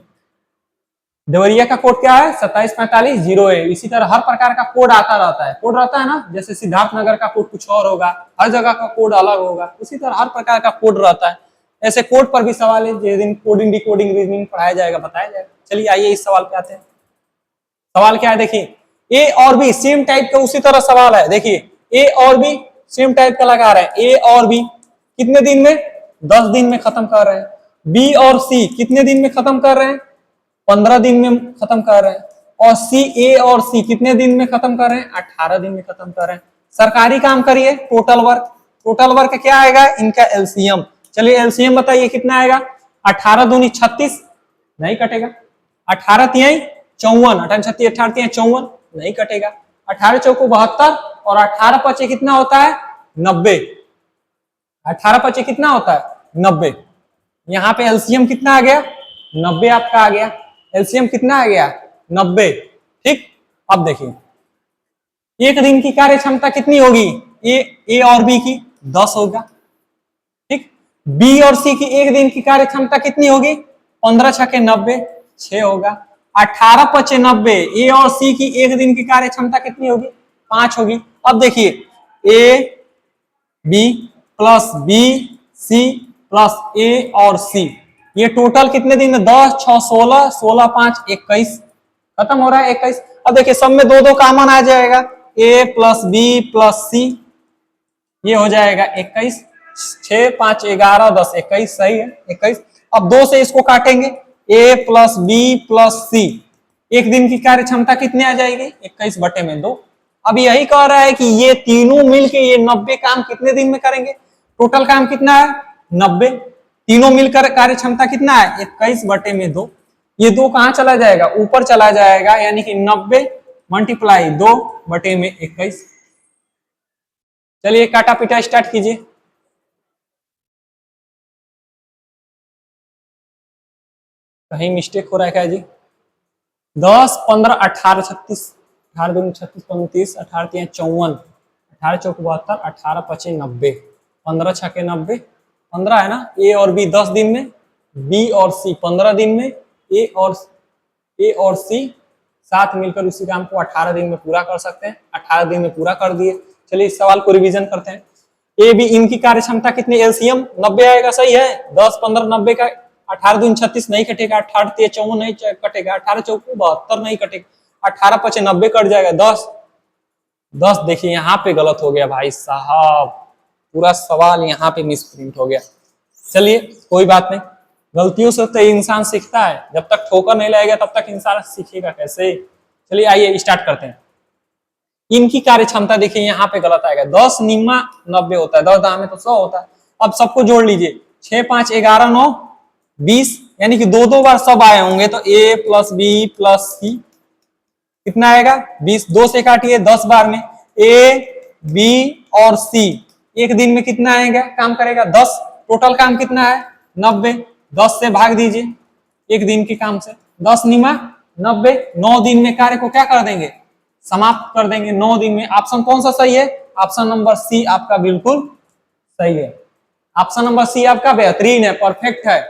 देवरिया का कोड क्या है? 2745-0A। इसी तरह हर प्रकार का कोड आता रहता है, कोड रहता है ना, जैसे सिद्धार्थ नगर का कोड कुछ और होगा, हर जगह का कोड अलग होगा, उसी तरह हर प्रकार का कोड रहता है। ऐसे कोड पर भी सवाल है, जिस दिन कोडिंग डिकोडिंग रीजनिंग पढ़ाया जाएगा, बताया जाएगा। चलिए आइए इस सवाल पे आते हैं। सवाल क्या है देखिए, ए और बी सेम टाइप का उसी तरह सवाल है। देखिए ए और बी सेम टाइप का लगा रहे हैं, ए और बी कितने दिन में? 10 दिन में खत्म कर रहे हैं। बी और सी कितने दिन में खत्म कर रहे हैं? 15 दिन में खत्म कर रहे हैं। और सी, ए और सी कितने दिन में खत्म कर रहे हैं? 18 दिन में खत्म कर रहे हैं। सरकारी काम करिए, टोटल वर्क, टोटल वर्क क्या आएगा? इनका एलसीएम। चलिए एलसीएम बताइए कितना आएगा? 18 दूनी 36, नहीं कटेगा। 18 तिहाई 54, 18 36 18 तिहाई 54, नहीं कटेगा। 18 चौको 72 और 18 पचे कितना होता है? 90। 18 पचे कितना होता है? 90। यहाँ पे एलसीएम कितना आ गया? 90 आपका आ गया। एलसीएम कितना आ गया? 90, ठीक। अब देखिए एक दिन की कार्य क्षमता कितनी होगी? ए और बी की 10 होगा, ठीक। बी और सी की एक दिन की कार्य क्षमता कितनी होगी? 15 छके 90, 6 होगा। 18 पचे 90, ए और सी की एक दिन की कार्य क्षमता कितनी होगी? 5 होगी। अब देखिए A B plus B C plus A और सी, ये टोटल कितने दिन में? 10 6 16, 16 5 21, खत्म हो रहा है 21। अब देखिए सब में 2 कॉमन आ जाएगा, ए प्लस बी प्लस सी, ये हो जाएगा 21। 6 5 11 10 21, सही है 21। अब 2 से इसको काटेंगे, ए प्लस बी प्लस सी, एक दिन की कार्य क्षमता कितनी आ जाएगी? 21/2। अब यही कह रहा है कि ये तीनों मिलके ये 90 काम कितने दिन में करेंगे? टोटल काम कितना है? 90। तीनों मिलकर कार्य क्षमता कितना है? 21/2। ये 2 कहां चला जाएगा? ऊपर चला जाएगा, यानी कि 90 मल्टीप्लाई 2/21। चलिए काटा पीटा स्टार्ट कीजिए। कहीं मिस्टेक हो रहा है क्या जी? 10 15 18 36, 18 दूनी 36 29, 18 तिहाई 54, 18 चौक 72, 18 पचे 90, 15 छके 90, 15 है ना। ए और बी 10 दिन में, बी और सी 15 दिन में, ए और सी साथ मिलकर उसी काम को 18 दिन में पूरा कर सकते हैं। 18 दिन में पूरा कर दिए। चलिए इस सवाल को रिवीजन करते हैं। ए बी इनकी कार्य क्षमता कितनी? एलसीएम 90 आएगा, सही है। 10 15 90 का 18 दूनी 36 नहीं कटेगा, 18 तिहाई 54 नहीं कटेगा, 18 चौको 72 नहीं कटेगा, 18 पचे 90 कट जाएगा, 10। देखिए यहाँ पे गलत हो गया भाई साहब, पूरा सवाल यहाँ पे मिसप्रिंट हो गया। चलिए कोई बात नहीं, गलतियों से तो इंसान सीखता है, जब तक ठोकर नहीं लगेगा तब तक इंसान सीखेगा कैसे। चलिए आइए स्टार्ट करते हैं। इनकी कार्य क्षमता देखिए यहाँ पे गलत आएगा, 10 निम्मा 90 होता है, 10 दामे तो 100 होता है। अब सबको जोड़ लीजिए, 6 5 11 9 20, यानी कि 2 बार सब आए होंगे, तो ए प्लस बी प्लस सी कितना आएगा? 20। 2 से काटिए 10 बार में, ए बी और सी एक दिन में कितना आएगा? काम करेगा 10। टोटल काम कितना है? 90। 10 से भाग दीजिए एक दिन के काम से, 10 निमा 90। 9 दिन में कार्य को क्या कर देंगे? समाप्त कर देंगे 9 दिन में। ऑप्शन कौन सा सही है? ऑप्शन नंबर सी आपका बिल्कुल सही है। ऑप्शन नंबर सी आपका बेहतरीन है, परफेक्ट है।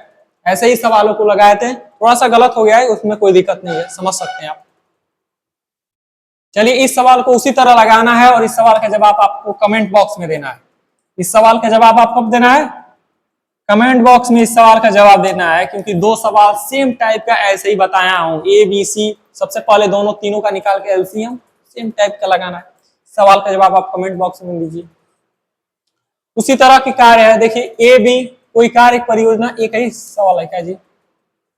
ऐसे ही सवालों को लगाए थे, थोड़ा सा गलत हो गया है, उसमें कोई दिक्कत नहीं है, समझ सकते हैं आप। चलिए इस सवाल को उसी तरह लगाना है और इस सवाल का जवाब आपको कमेंट बॉक्स में देना है। इस सवाल का जवाब आप कब देना है? कमेंट बॉक्स में इस सवाल का जवाब देना है, क्योंकि 2 सवाल सेम टाइप का ऐसे ही बताया हूं, ए बी सी। सबसे पहले तीनों का निकाल के एलसीएम सेम टाइप का लगाना है। सवाल का जवाब आप कमेंट बॉक्स में दीजिए। उसी तरह की कार्य है, देखिए ए बी कोई कार्य परियोजना, एक ही सवाल है क्या जी?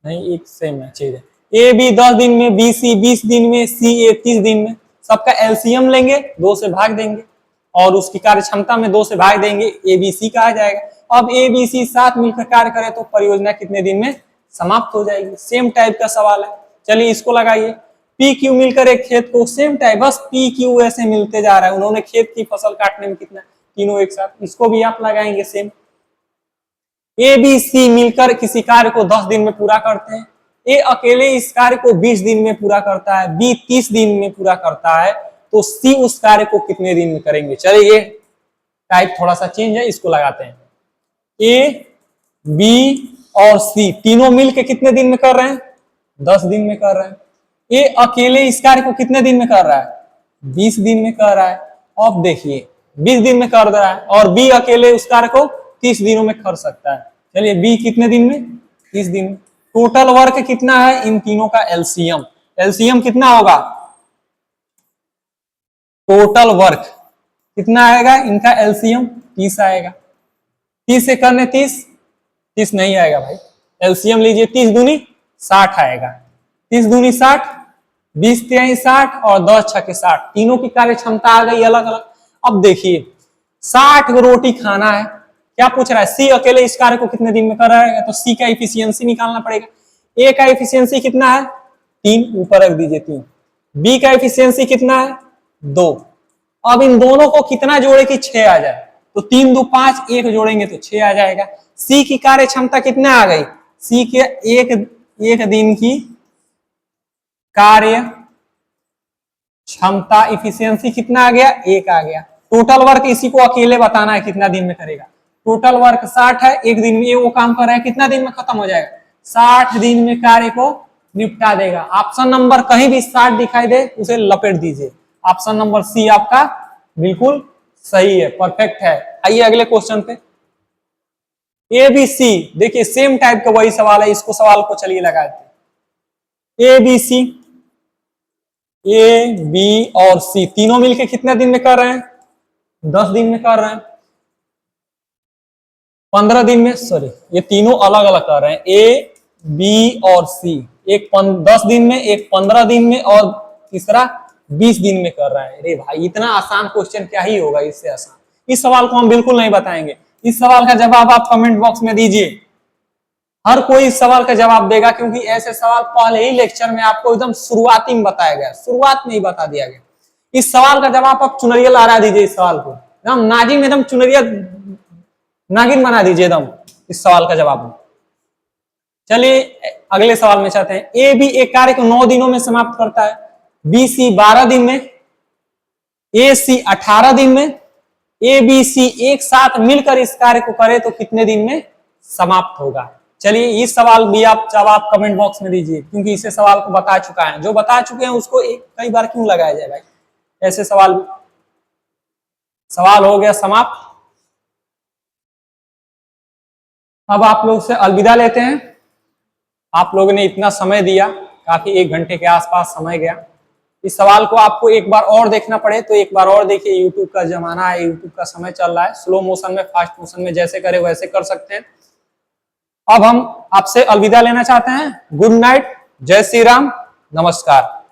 नहीं, एक सेम है चीज है। ए बी 10 दिन में, बी सी 20 दिन में, सी ए 30 दिन में। सबका एलसीएम लेंगे, 2 से भाग देंगे और उसकी कार्य क्षमता में 2 से भाग देंगे, ए बी सी कहा जाएगा। अब ए बी सी साथ मिलकर कार्य करें तो परियोजना कितने दिन में समाप्त हो जाएगी। सेम टाइप का सवाल है। चलिए इसको लगाइए, पी क्यू मिलकर एक खेत को सेम टाइप बस पी क्यू ऐसे मिलते जा रहा है। उन्होंने खेत की फसल काटने में कितना, तीनों एक साथ, इसको भी आप लगाएंगे सेम। ए बी सी मिलकर किसी कार्य को 10 दिन में पूरा करते हैं। ए अकेले इस कार्य को 20 दिन में पूरा करता है, बी 30 दिन में पूरा करता है, तो सी उस कार्य को कितने दिन में करेंगे। चलिए ये टाइप थोड़ा सा चेंज है, इसको लगाते हैं। ए बी और सी तीनों मिलकर कितने दिन में कर रहे हैं, 10 दिन में कर रहे हैं। ए अकेले इस कार्य को कितने दिन में कर रहा है, 20 दिन में कर रहा है। अब देखिए 20 दिन में कर रहा है, और बी अकेले उस कार्य को 30 दिनों में कर सकता है। चलिए बी कितने दिन में, 30 दिन में। टोटल वर्क कितना है इन तीनों का, एलसीएम, एलसीएम कितना होगा, टोटल वर्क कितना आएगा इनका, एलसीएम 30 आएगा। 30 से करने 30 नहीं आएगा भाई, एलसीएम लीजिए, 30 दूनी 60 आएगा, 30 दूनी 60, 20 तिहाई 60 और 10 छके 60, तीनों की कार्य क्षमता आ गई अलग अलग। अब देखिए 60 रोटी खाना है, क्या पूछ रहा है, सी अकेले इस कार्य को कितने दिन में कर रहा है, तो सी का इफिशियंसी निकालना पड़ेगा। ए का इफिशियंसी कितना है, 3, ऊपर रख दीजिए 3। बी का इफिशियंसी कितना है, 2। अब इन दोनों को कितना जोड़े कि 6 आ जाए, तो 3 2 5, 1 जोड़ेंगे तो 6 आ जाएगा। सी की कार्य क्षमता कितना आ गई, सी के एक दिन की कार्य क्षमता इफिशियंसी कितना आ गया, 1 आ गया। टोटल वर्क इसी को अकेले बताना है कितना दिन में करेगा। टोटल वर्क 60 है, एक दिन में ये वो काम कर रहा है, कितना दिन में खत्म हो जाएगा, 60 दिन में कार्य को निपटा देगा। ऑप्शन नंबर कहीं भी 60 दिखाई दे उसे लपेट दीजिए। ऑप्शन नंबर सी आपका बिल्कुल सही है, परफेक्ट है। आइए अगले क्वेश्चन पे। ए बी सी, देखिए सेम टाइप का वही सवाल है, इसको सवाल को चलिए लगाते हैं। A B C, A B और सी तीनों मिलके कितने दिन में कर रहे हैं, 10 दिन में कर रहे हैं। 15 दिन में, सॉरी ये तीनों अलग अलग कर रहे हैं, ए बी और सी, एक 10 दिन में, एक 15 दिन में और तीसरा 20 दिन में कर रहा है। अरे भाई इतना आसान क्वेश्चन क्या ही होगा इससे आसान, इस सवाल को हम बिल्कुल नहीं बताएंगे। इस सवाल का जवाब आप कमेंट बॉक्स में दीजिए, हर कोई इस सवाल का जवाब देगा, क्योंकि ऐसे सवाल पहले ही लेक्चर में आपको एकदम शुरुआती में बताया गया, शुरुआत में ही बता दिया गया। इस सवाल का जवाब आप चुनरिया लहरा दीजिए, इस सवाल को एकदम नाजिम, एकदम चुनरिया नागिन बना दीजिए एकदम इस सवाल का जवाब। चलिए अगले सवाल में चाहते हैं। ए बी एक कार्य को 9 दिनों में समाप्त करता है, बी सी 12 दिन में, ए सी 18 दिन में, ए बी सी एक साथ मिलकर इस कार्य को करे तो कितने दिन में समाप्त होगा। चलिए इस सवाल भी आप जवाब कमेंट बॉक्स में दीजिए, क्योंकि इसे सवाल को बता चुका है, जो बता चुके हैं उसको कई बार क्यों लगाया जाए भाई, ऐसे सवाल हो गया समाप्त। अब आप लोग से अलविदा लेते हैं। आप लोगों ने इतना समय दिया, काफी 1 घंटे के आसपास समय गया। इस सवाल को आपको एक बार और देखना पड़े तो एक बार और देखिए, यूट्यूब का जमाना है, यूट्यूब का समय चल रहा है, स्लो मोशन में, फास्ट मोशन में, जैसे करे वैसे कर सकते हैं। अब हम आपसे अलविदा लेना चाहते हैं। गुड नाइट, जय श्री राम, नमस्कार।